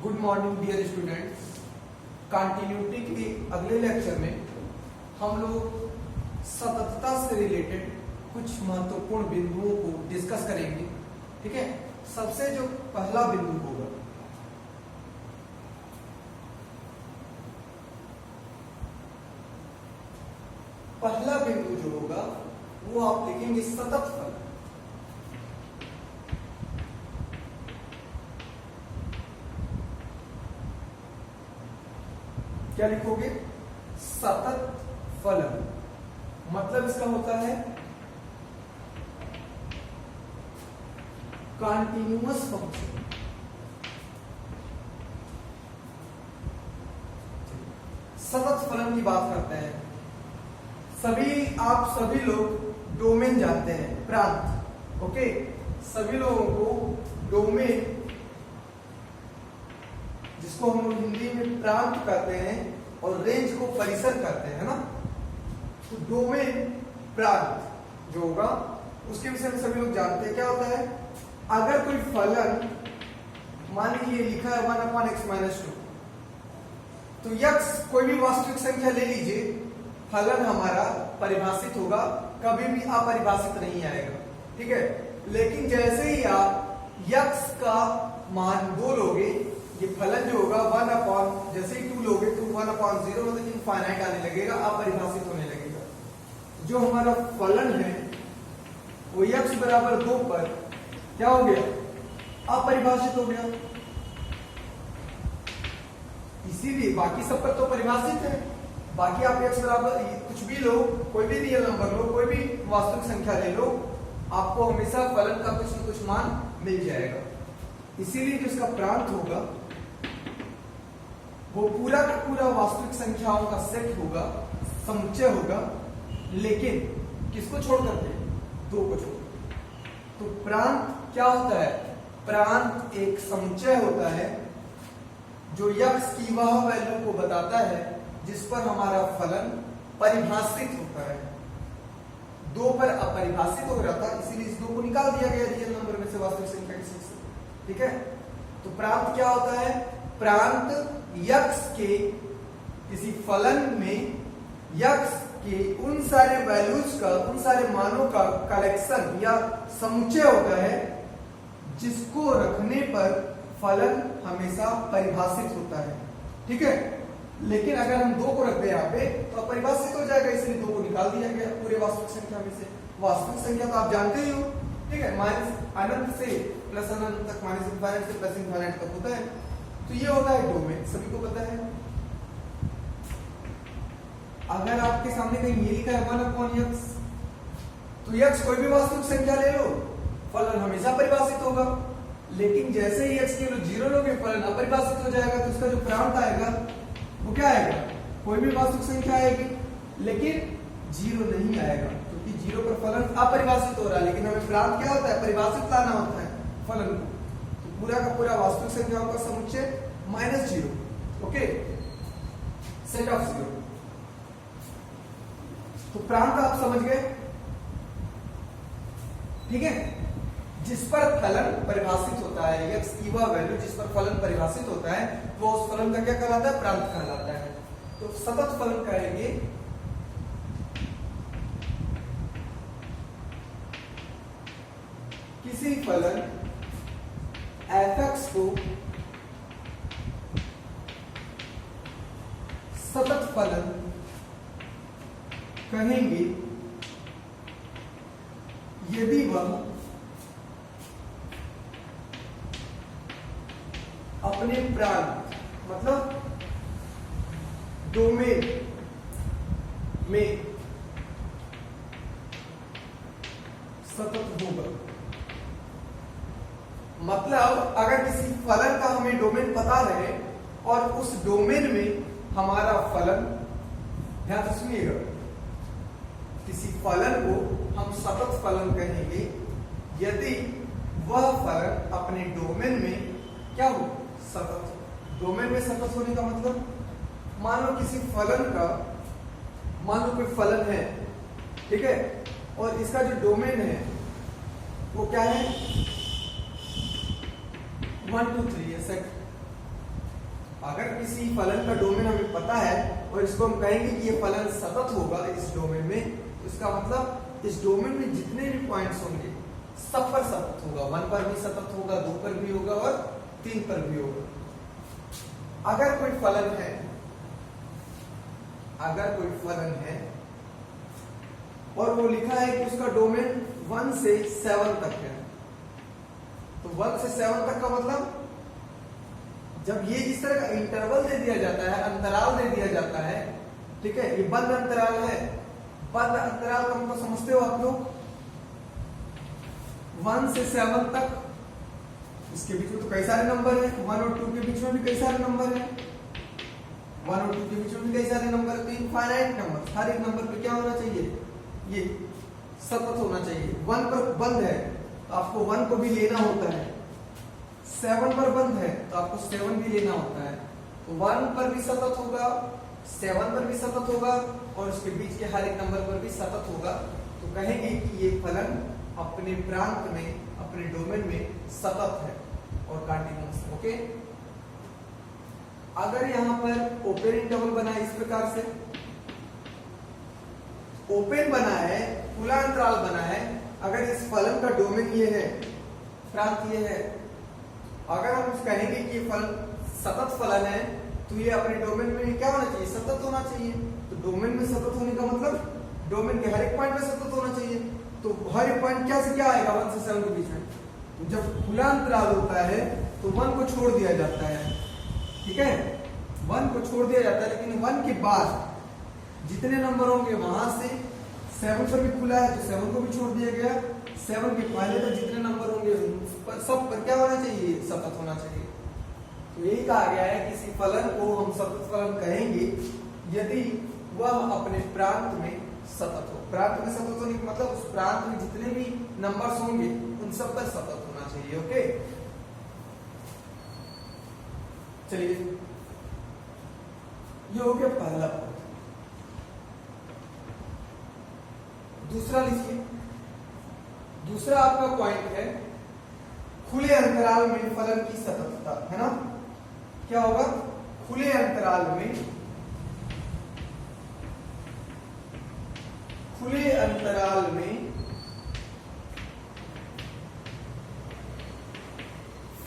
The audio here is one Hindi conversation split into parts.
Good morning dear students. Continuity के अगले लेक्चर में हम लोग सततता से रिलेटेड कुछ महत्वपूर्ण बिंदुओं को डिस्कस करेंगे। ठीक है, सबसे जो पहला बिंदु होगा जो होगा वो आप लिखेंगे सतत फल। क्या लिखोगे? सतत फलन। मतलब इसका होता है कंटिन्यूअस फंक्शन। सतत फलन की बात करते हैं। आप सभी लोग डोमेन जानते हैं, प्रांत। ओके, सभी लोगों को डोमेन, जिसको हम लोग हिंदी में प्रांत कहते हैं और रेंज को परिसर कहते हैं, है ना। तो डोमेन प्रांत जो होगा उसके विषय में सभी लोग जानते हैं। क्या होता है? अगर कोई फलन, मान लीजिए लिखा है 1/x-2, तो x कोई भी वास्तविक संख्या ले लीजिए, फलन हमारा परिभाषित होगा, कभी भी अपरिभाषित नहीं आएगा। ठीक है, लेकिन जैसे ही आप x का मान 2 लोगे, ये फलन जो होगा 1/, जैसे ही 2 लोगे तो 1/0 मतलब इनफाइनाइट आने लगेगा, अपरिभाषित होने लगेगा। जो हमारा फलन है वो x बराबर 2 पर क्या हो गया? अपरिभाषित हो गया। इसीलिए बाकी सब पर तो परिभाषित है। बाकी आप x बराबर कुछ भी लो, कोई भी रियल नंबर लो, कोई भी वास्तविक संख्या ले लो, आपको हमेशा फलन का कुछ न कुछ मान मिल जाएगा। इसीलिए जो इसका प्रांत होगा वो पूरा का पूरा वास्तविक संख्याओं का सेट होगा, समुच्चय होगा, लेकिन किसको छोड़ करके? 2 को छोड़। तो प्रांत क्या होता है? प्रांत एक समुच्चय होता है जो x की वह वैल्यू को बताता है जिस पर हमारा फलन परिभाषित होता है। 2 पर अपरिभाषित हो रहा था, इसीलिए इस 2 को निकाल दिया गया रियल नंबर में से, वास्तविक संख्या के से। ठीक है, तो प्रांत क्या होता है? प्रांत x के किसी फलन में x के उन सारे वैल्यूज का, उन सारे मानों का कलेक्शन या समुच्चय होता है जिसको रखने पर फलन हमेशा परिभाषित होता है। ठीक है, लेकिन अगर हम 2 को रख दें यहाँ पे तो अपरिभाषित हो जाएगा, इसलिए 2 को निकाल दिया गया पूरे वास्तविक संख्या में से। वास्तविक संख्या तो आप जानते ही हो, ठीक है, माइनस अनंत से प्लस अनंत तक, माइनस इनफाइनाइट से प्लस इनफाइनाइट तक होता है। तो ये होता है डोमेन, सभी को पता है। अगर आपके सामने कहीं ये लिखा है 1/x, तो x कोई भी वास्तविक संख्या ले लो, फलन हमेशा परिभाषित होगा। लेकिन जैसे ही x के 0 लोगे, फलन अपरिभाषित हो जाएगा। तो इसका जो प्रांत आएगा वो क्या आएगा? कोई भी वास्तविक संख्या आएगी, लेकिन 0 नहीं आएगा, क्योंकि 0 पर फलन अपरिभाषित हो रहा है। लेकिन हमें प्रांत क्या होता है? परिभाषित लाना होता है फलन को। तो पूरा का पूरा वास्तविक संख्याओं का समुच्चय -0। Okay, set of 0। तो प्रांत आप समझ गए। ठीक है, जिस पर फलन परिभाषित होता है, x की वह वैल्यू जिस पर फलन परिभाषित होता है, वो उस फलन का क्या कहलाता है? प्रांत कहलाता है। तो सतत फलन कहेंगे किसी फलन f(x) को सतत फलन कहेंगे यदि वह अपने प्रांत, मतलब डोमेन में सतत होगा। मतलब अगर किसी फलन का हमें डोमेन पता रहे और उस डोमेन में हमारा फलन, ध्यान से सुनिएगा, किसी फलन को हम सतत फलन कहेंगे यदि वह फलन अपने डोमेन में क्या हो? सतत। डोमेन में सतत होने का मतलब, मान लो किसी फलन का, मान लो कोई फलन है, ठीक है, और इसका जो डोमेन है वो क्या है? 1 2 3 है सेट। अगर किसी फलन का डोमेन हमें पता है और इसको हम कहेंगे कि ये फलन सतत होगा इस डोमेन में, तो इसका मतलब इस डोमेन में जितने भी पॉइंट्स होंगे सब पर सतत होगा। 1 पर भी सतत होगा, 2 पर भी होगा और 3 पर भी होगा। अगर कोई फलन है और वो लिखा है कि उसका डोमेन 1 से 7 तक है, तो 1 से 7 तक का मतलब जब ये इस तरह का इंटरवल दे दिया जाता है, अंतराल दे दिया जाता है, ठीक है, ये बंद अंतराल है। बंद अंतराल का मतलब समझते हो आप लोग, 1 से 7 तक, इसके बीच में तो कई सारे नंबर हैं, 1 और 2 के बीच में भी कई सारे नंबर हैं, 1 और 2 के बीच में भी कई सारे नंबर है, तो इनफाइनाइट नंबर, हर एक नंबर पे क्या होना चाहिए, ये सतत होना चाहिए। 1 पर बंद है तो आपको 1 को भी लेना होता है, 7 पर बंद है तो आपको 7 भी लेना होता है। तो 1 पर भी सतत होगा, 7 पर भी सतत होगा और उसके बीच के हर एक नंबर पर भी सतत होगा। तो कहेंगे कि ये फलन अपने प्रांत में, अपने डोमेन में सतत है और कंटीन्यूअस। ओके, अगर यहां पर ओपन इंटरवल बना है इस प्रकार से, ओपन बना है, खुला अंतराल बना है, अगर इस फलन का डोमेन ये है, प्रांत ये है, अगर हम कहेंगे कि ये फलन सतत फलन है, तो ये अपने डोमेन में क्या होना चाहिए, सतत होना चाहिए। तो डोमेन में सतत होने का मतलब डोमेन के हर एक पॉइंट पे सतत होना चाहिए। तो हर एक पॉइंट क्या से क्या आएगा, 1 से 7 के बीच में। तो जब खुला अंतराल होता है तो 1 को छोड़ दिया जाता है, ठीक है, 1 को छोड़ दिया जाता है, लेकिन 1 के बाद जितने नंबर होंगे वहां से 7 पर भी खुला है तो 7 को भी छोड़ दिया गया, 7 के पहले तक जितने नंबर होंगे सब पर क्या होना चाहिए, सतत होना चाहिए। तो यही कहा गया है कि किसी फलन को हम सतत फलन कहेंगे यदि वह अपने प्रांत में सतत हो। प्रांत में सतत होने का मतलब उस प्रांत में जितने भी नंबर्स होंगे उन सब पर सतत होना चाहिए। ओके, चलिए, ये हो गया पहला पॉइंट। दूसरा लिखिए, दूसरा आपका पॉइंट है खुले अंतराल में फलन की सततता, है ना। क्या होगा, खुले अंतराल में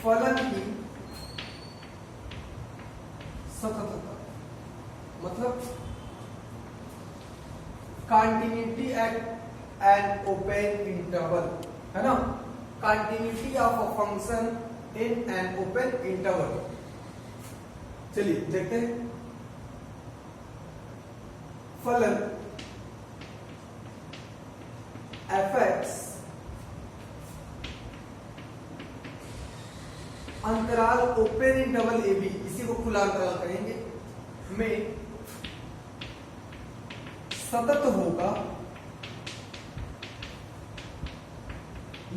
फलन की सततता, मतलब continuity at an open interval, है ना, continuity of a function in an open interval. चलिए देखते हैं, फलन fx अंतराल ओपन इंटरवल ए बी, इसी को खुला अंतराल कहेंगे, में सतत होगा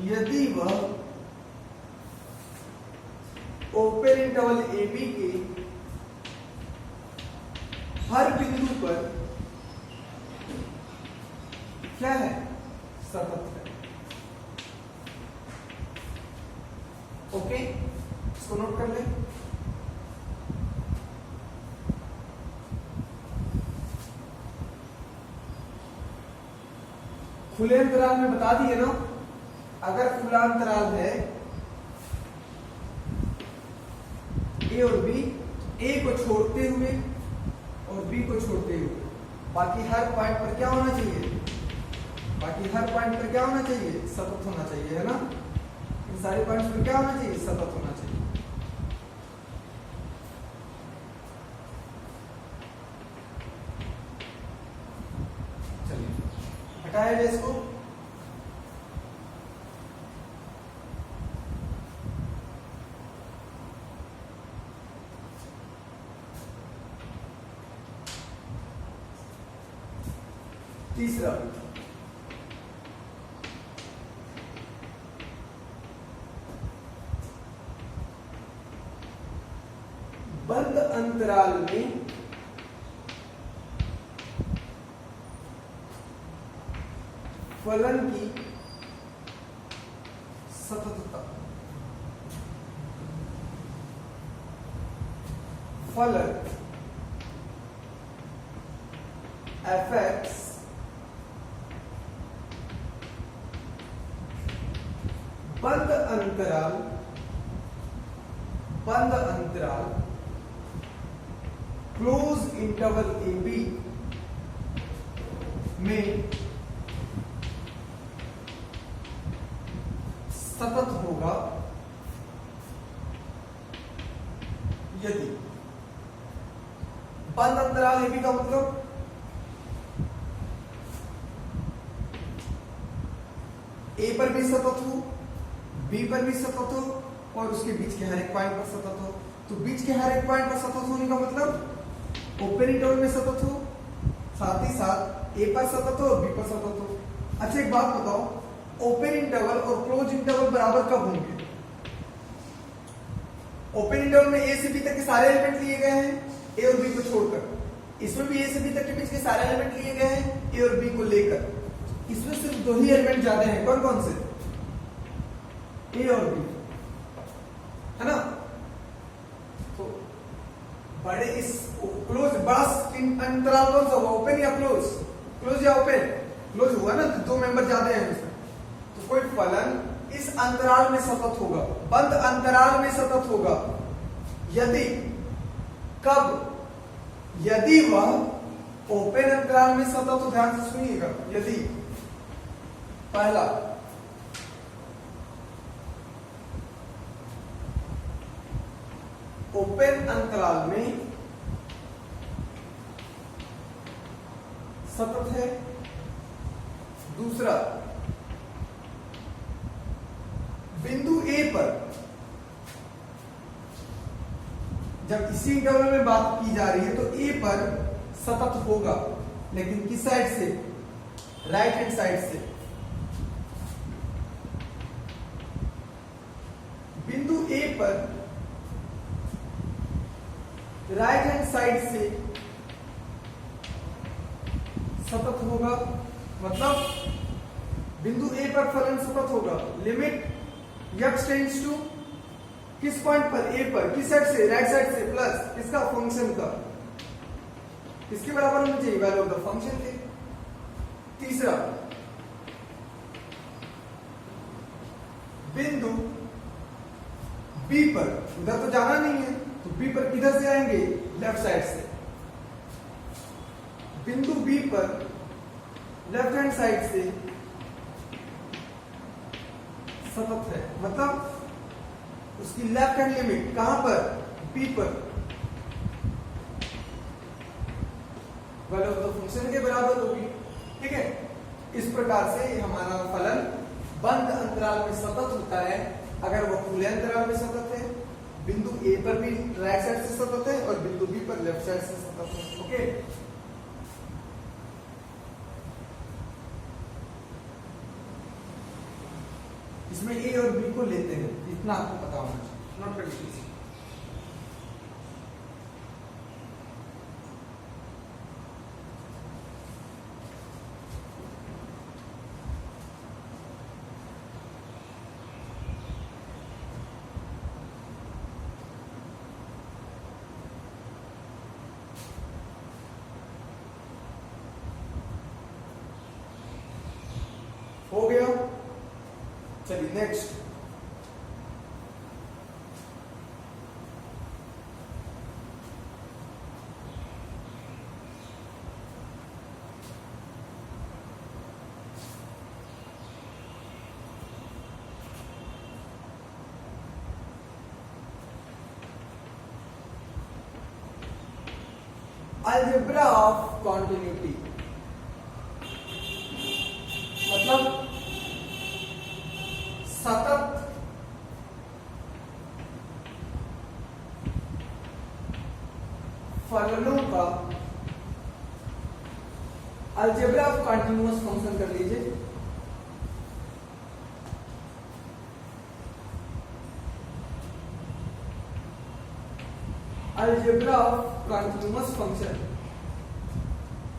यदि वह ओपन इंटरवल ए बी के हर बिंदु पर क्या है, सतत है। ओके, इसको नोट कर ले। खुले अंतराल में बता दिए ना, अगर खुला अंतराल है ए और बी, ए को छोड़ते हुए और बी को छोड़ते हुए, बाकी हर पॉइंट पर क्या होना चाहिए, बाकी हर पॉइंट पर क्या होना चाहिए, सतत होना चाहिए, है ना। इन सारे पॉइंट्स पर क्या होना चाहिए, सतत होना चाहिए। चलिए हटाया जाए इसको। तीसरा, बंद अंतराल में फलन की सततता, फलन fx बंद अंतराल क्लोज इंटरवल ए बी में सतत होगा यदि बंद अंतराल ए बी का मतलब ए पर भी सतत हो, बी पर भी सतत हो और उसके बीच के हर एक पॉइंट पर सतत हो। तो बीच के हर एक पॉइंट पर सतत होने का मतलब ओपन इंटरवल में सतत हो, साथ ही साथ ए पर सतत हो और बी पर सतत हो। अच्छा एक बात बताओ, ओपन इंटरवल और क्लोज इंटरवल बराबर कब होंगे? ओपन इंटरवल में ए से बी तक के सारे एलिमेंट लिए गए हैं ए और बी को छोड़कर, इसमें भी ए से बी तक के बीच के सारे एलिमेंट लिए गए हैं ए और बी को लेकर। इसमें सिर्फ दो ही एलिमेंट ज्यादा हैं, कौन कौन से? ए और बी, है ना? तो बड़े इस क्लोज बड़ा अंतराल कौन सा हुआ, ओपन या क्लोज? क्लोज या ओपन? क्लोज हुआ ना, तो दो मेंबर ज्यादा हैं उसमें। तो कोई फलन इस अंतराल में सतत होगा, बंद अंतराल में सतत होगा यदि कब? यदि वह ओपन अंतराल में सतत हो। ध्यान से सुनिएगा, यदि पहला ओपन अंतराल में सतत है, दूसरा बिंदु ए पर, जब इसी इंटरवल में बात की जा रही है तो ए पर सतत होगा, लेकिन किस साइड से? राइट हैंड साइड से। बिंदु ए पर राइट हैंड साइड से सतत होगा, मतलब बिंदु ए पर फलन सतत होगा। लिमिट x टेंड्स टू किस पॉइंट पर? ए पर। किस साइड से? राइट साइड से। प्लस किसका? फंक्शन का। किसके बराबर होनी चाहिए? वैल्यू ऑफ द फंक्शन के। तीसरा बिंदु बी पर, उधर तो जाना नहीं है तो बी पर किधर से आएंगे? लेफ्ट साइड से। बिंदु बी पर लेफ्ट हैंड साइड से सतत है, मतलब उसकी लेफ्ट हैंड लिमिट कहां पर? बी पर। वैल्यू ऑफ द फंक्शन के बराबर होगी। ठीक है, इस प्रकार से हमारा फलन बंद अंतराल में सतत होता है अगर वह खुले अंतराल में सतत है, बिंदु ए पर भी राइट साइड से सतत है और बिंदु बी पर लेफ्ट साइड से सतत है। ओके, इसमें ए और बी को लेते हैं, इतना आपको पता होना चाहिए। नोट कर लीजिए। हो गया, चलिए नेक्स्ट। अलजेब्रा ऑफ कॉन्टिन्यूटी, मतलब सतत फलनों का अलजेब्रा ऑफ कंटीन्यूअस फंक्शन कर लीजिए। अलजेब्रा ऑफ कंटीन्यूअस फंक्शन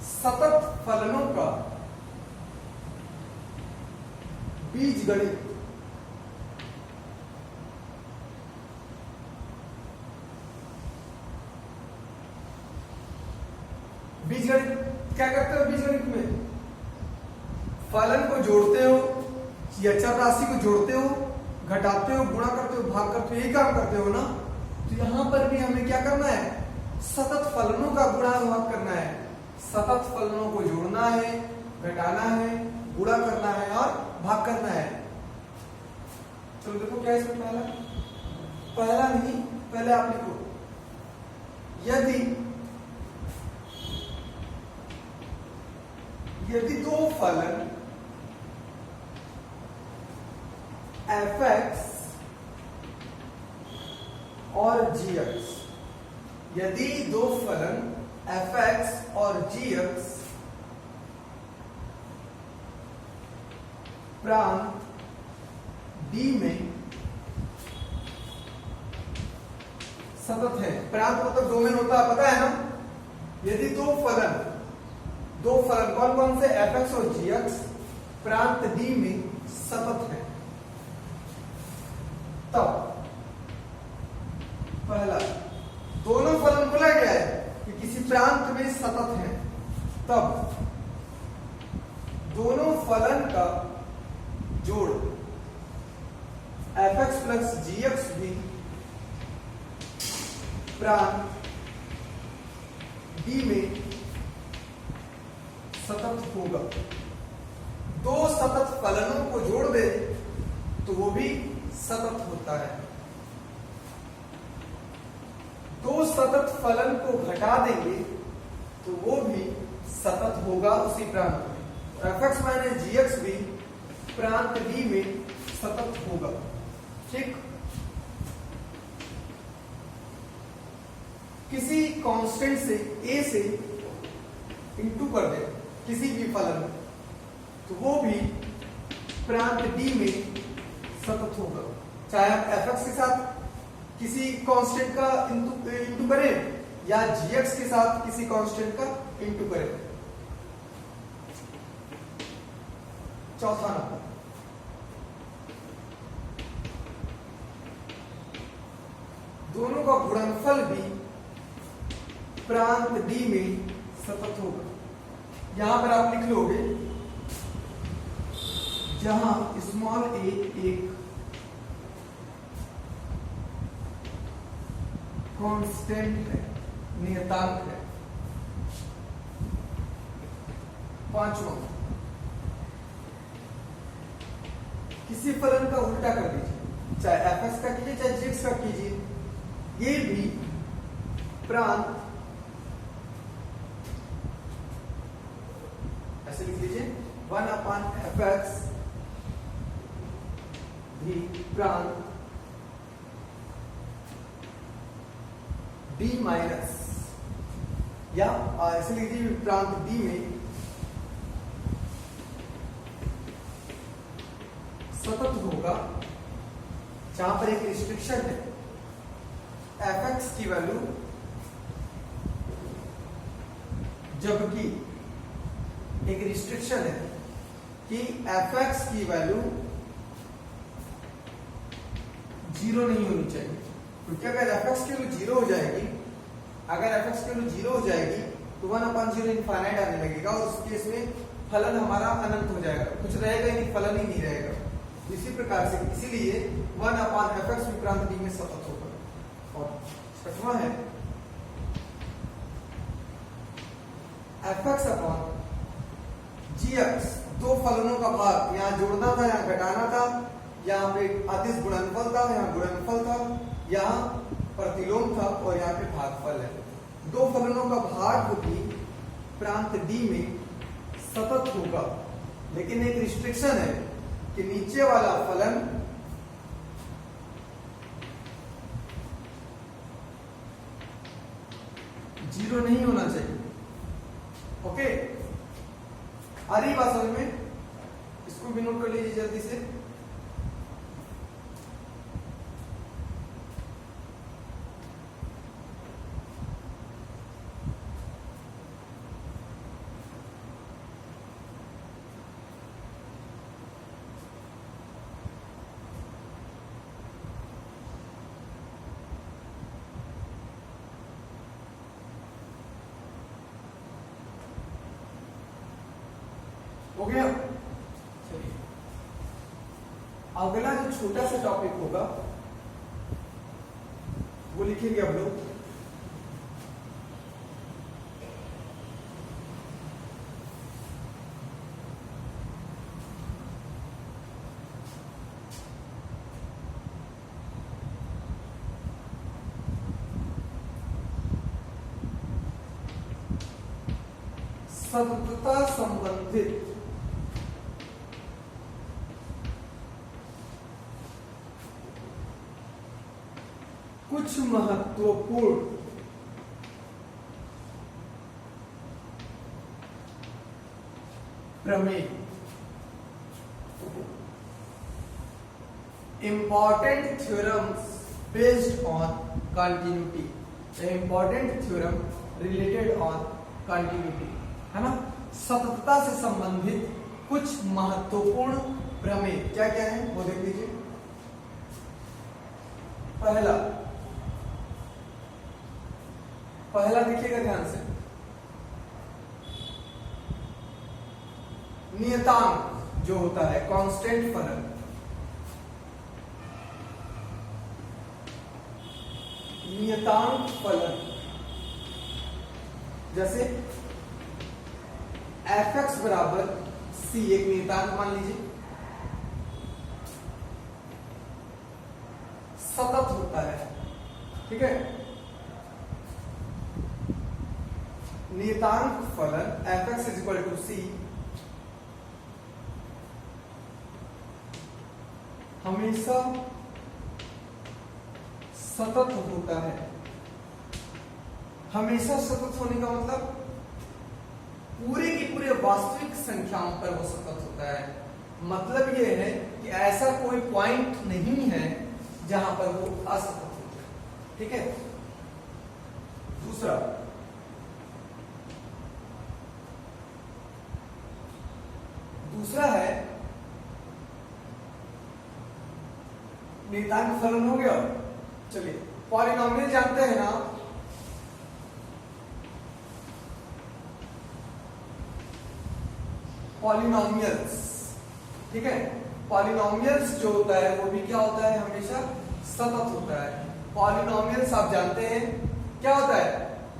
सतत फलनों का बीजगणित बीजगणित क्या करते हो? बीजगणित में फलन को जोड़ते हो या चर राशि को जोड़ते हो, घटाते हो, गुणा करते हो, भाग करते हो, यही काम करते हो ना। तो यहां पर भी हमें क्या करना है? सतत फलनों का गुणा भाग करना है। सतत फलनों को जोड़ना है, घटाना है, गुणा करना है और भाग करना है। चलो देखो क्या है इसमें पहला। पहला नहीं, पहले आप लिखो, यदि दो फलन f(x) और g(x), यदि दो फलन f(x) और g(x) प्रांत D में सतत है। प्रांत मतलब डोमेन होता है, पता है ना। यदि दो फलन कौन कौन से f(x) और g(x) प्रांत D में सतत है, तब पहला दोनों फलन बोला गया है कि किसी प्रांत में सतत है, तब दोनों फलन का जोड़ f(x) प्लस g(x) भी प्रांत D में सतत होगा। दो सतत फलनों को जोड़ दे तो वो भी सतत होता है। दो सतत फलन को घटा देंगे तो वो भी सतत होगा उसी प्रांत में। f(x) माइनस g(x) भी प्रांत D में सतत होगा। ठीक, किसी कांस्टेंट से a से इंटू कर दे किसी भी फलन, तो वो भी प्रांत D में सतत होगा। चाहे आप f(x) के साथ किसी कांस्टेंट का इंटू करें या g(x) के साथ किसी कांस्टेंट का इंटू करें। चौथा नंबर, दोनों का गुणनफल भी प्रांत D में सतत होगा। यहां पर आप लिख लोगे, जहां स्मॉल a एक कांस्टेंट है, नियतांक है। पांचवा, किसी फलन का उल्टा कर दीजिए, चाहे f(x) का कीजिए चाहे g(x) का कीजिए, ये भी प्रांत, ऐसे लिख लीजिए 1/f(x) भी प्रांत D माइनस, या ऐसे लिख दीजिए प्रांत D में सतत होगा, जहां पर एक रिस्ट्रिक्शन है, f(x) की वैल्यू, जबकि एक रिस्ट्रिक्शन है कि f(x) की वैल्यू 0 नहीं होनी चाहिए। क्योंकि अगर f(x) की वैल्यू 0 हो जाएगी, अगर f(x) की वैल्यू 0 हो जाएगी तो 1/0 इनफाइनाइट आने लगेगा और उस केस में फलन हमारा अनंत हो जाएगा, कुछ रहेगा नहीं, फलन ही नहीं रहेगा। इसी प्रकार से इसीलिए 1/f(x) भी प्रांत D में सतत होगा। और छठवां है f(x) अपॉन g(x), दो फलनों का भाग, यहाँ जोड़ना था, यहाँ घटाना था, यहाँ पे अदिश गुणनफल था, यहाँ गुणनफल था, यहाँ प्रतिलोम था और यहाँ पे भागफल है। दो फलनों का भाग भी प्रांत D में सतत होगा, लेकिन एक रिस्ट्रिक्शन है कि नीचे वाला फलन जीरो नहीं होना चाहिए। ओके, आ रही बात समझ में? इसको भी नोट कर लीजिए जल्दी से। हो गया। चलिए अगला जो छोटा सा टॉपिक होगा वो लिखेंगे हम लोग सततता संबंधित कुछ महत्वपूर्ण प्रमेय, important theorems based on continuity, important theorem related on continuity, है ना। सततता से संबंधित कुछ महत्वपूर्ण प्रमेय क्या क्या है वो देख लीजिए। पहला देखिएगा ध्यान से, नियतांक जो होता है कांस्टेंट फलन, नियतांक फलन जैसे fx बराबर c एक नियतांक मान लीजिए, सतत होता है, ठीक है। नियतांक फलन fx is equal to c हमेशा सतत होता है। हमेशा सतत होने का मतलब पूरे की पूरे वास्तविक संख्याओं पर वो सतत होता है। मतलब ये है कि ऐसा कोई पॉइंट नहीं है जहां पर वो असतत होता है, ठीक है। दूसरा है नियतांक फलन हो गया। चलिए पॉलिनोमियल जानते हैं ना, पॉलिनोमियल्स, ठीक है। पॉलिनोमियल्स जो होता है वो भी क्या होता है, हमेशा सतत होता है। पॉलिनोमियल्स आप जानते हैं क्या होता है,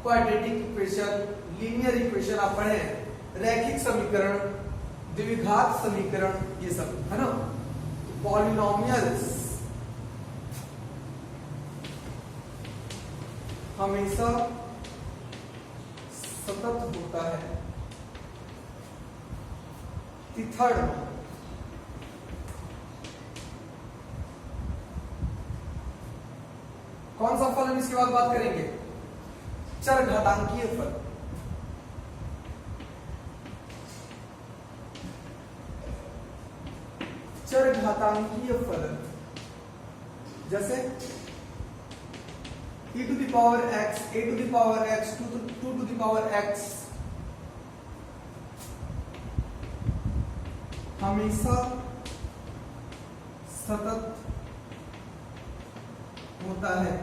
क्वाड्रेटिक इक्वेशन, लीनियर इक्वेशन आप पढ़े, रैखिक समीकरण, द्विघात समीकरण, ये सब है ना। पॉलिनोमियल्स हमेशा सतत होता है। थर्ड, कौन सा फल हम इसके बाद बात करेंगे, चरघातांकीय फल। चरघातांकीय फलन जैसे e to the power x, a to the power x, 2 to the power x हमेशा सतत होता है,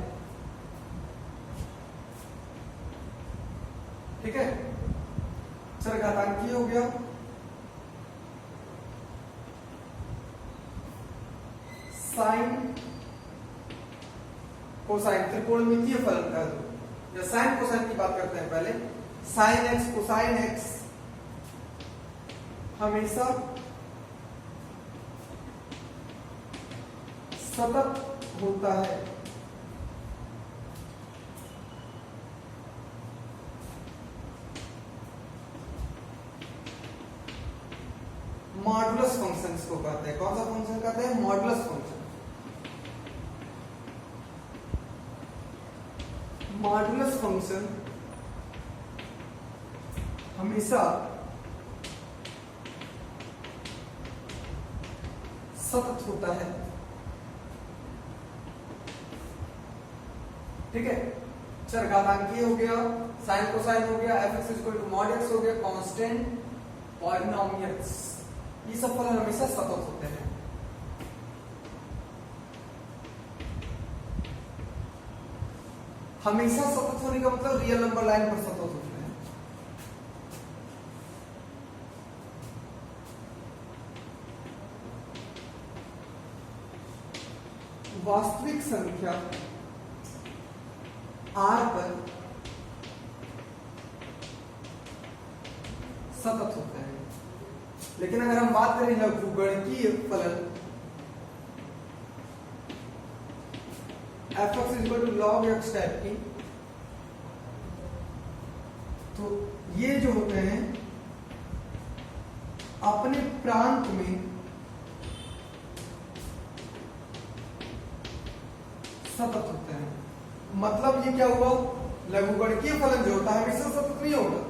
ठीक है। चरघातांकीय हो गया। साइन कोसाइन, त्रिकोणमितीय फलन का या साइन कोसाइन की बात करते हैं पहले। साइन एक्स कोसाइन एक्स हमेशा सतत होता है। मॉडुलस फंक्शन को कहते हैं। कौन सा फंक्शन कहते हैं, मॉडुलस फंक्शन। मॉडुलस फंक्शन हमेशा सतत होता है, ठीक है। चरघातांकीय हो गया, साइन कोसाइन हो गया, F X equal to mod X हो गया, कांस्टेंट, पॉलिनोमियल्स, ये सब फलन हमेशा सतत होते हैं। हमेशा सतत होने का मतलब रियल नंबर लाइन पर सतत होते हैं। वास्तविक संख्या r पर सतत होता है। लेकिन अगर हम बात करें लघुगणकीय फलन f(x) = log x टाइप की, तो ये जो होते हैं अपने प्रांत में सतत होते हैं। मतलब ये क्या हुआ, लघुगणकीय फलन जो होता है हमेशा सतत नहीं होगा,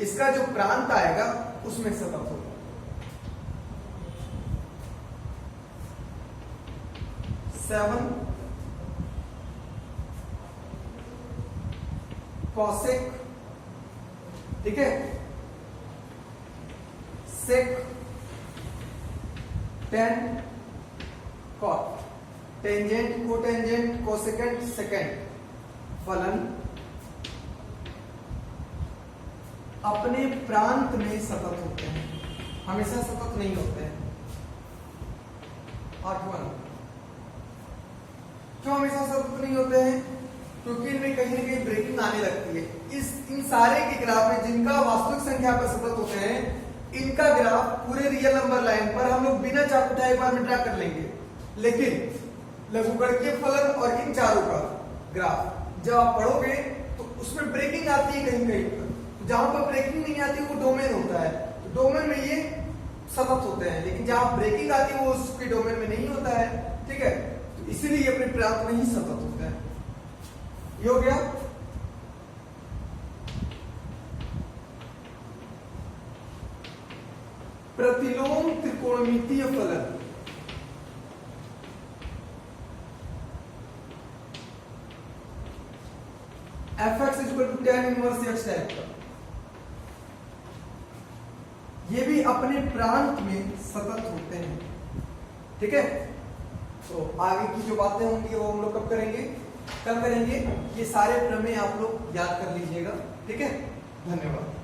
इसका जो प्रांत आएगा उसमें सतत होगा। 7 cosec, ठीक है, sec, tan, cot, tangent, cotangent, cosecant, second फलन अपने प्रांत में सतत होते हैं, हमेशा सतत नहीं होते हैं। 8वां, क्यों हमेशा सतत नहीं होते हैं? क्योंकि इनमें कहीं ना कहीं ब्रेकिंग आने लगती है। इन सारे के ग्राफ में जिनका वास्तविक संख्या पर सतत होते हैं, इनका ग्राफ पूरे रियल नंबर लाइन पर हम लोग बिना चाकू उठाए एक बार में ड्रा कर लेंगे। लेकिन लघुगणकीय फलन और इन चारों का ग्राफ जब आप पढ़ोगे तो उसमें ब्रेकिंग आती है कहीं कहीं पर। जहां पर ब्रेकिंग नहीं आती वो डोमेन होता है, तो डोमेन में ये सतत होते हैं। लेकिन जहां ब्रेकिंग आती है वो उसके डोमेन में नहीं होता है, ठीक है, तो इसीलिए अपने प्रांत में ही सतत होता है। ये हो गया। प्रतिलोम त्रिकोणमितीय फलन f(x) = tan inverse x type का, ये भी अपने प्रांत में सतत होते हैं, ठीक है। तो आगे की जो बातें होंगी वो हम लोग कब करेंगे, कल करेंगे। ये सारे प्रमेय आप लोग याद कर लीजिएगा, ठीक है। धन्यवाद।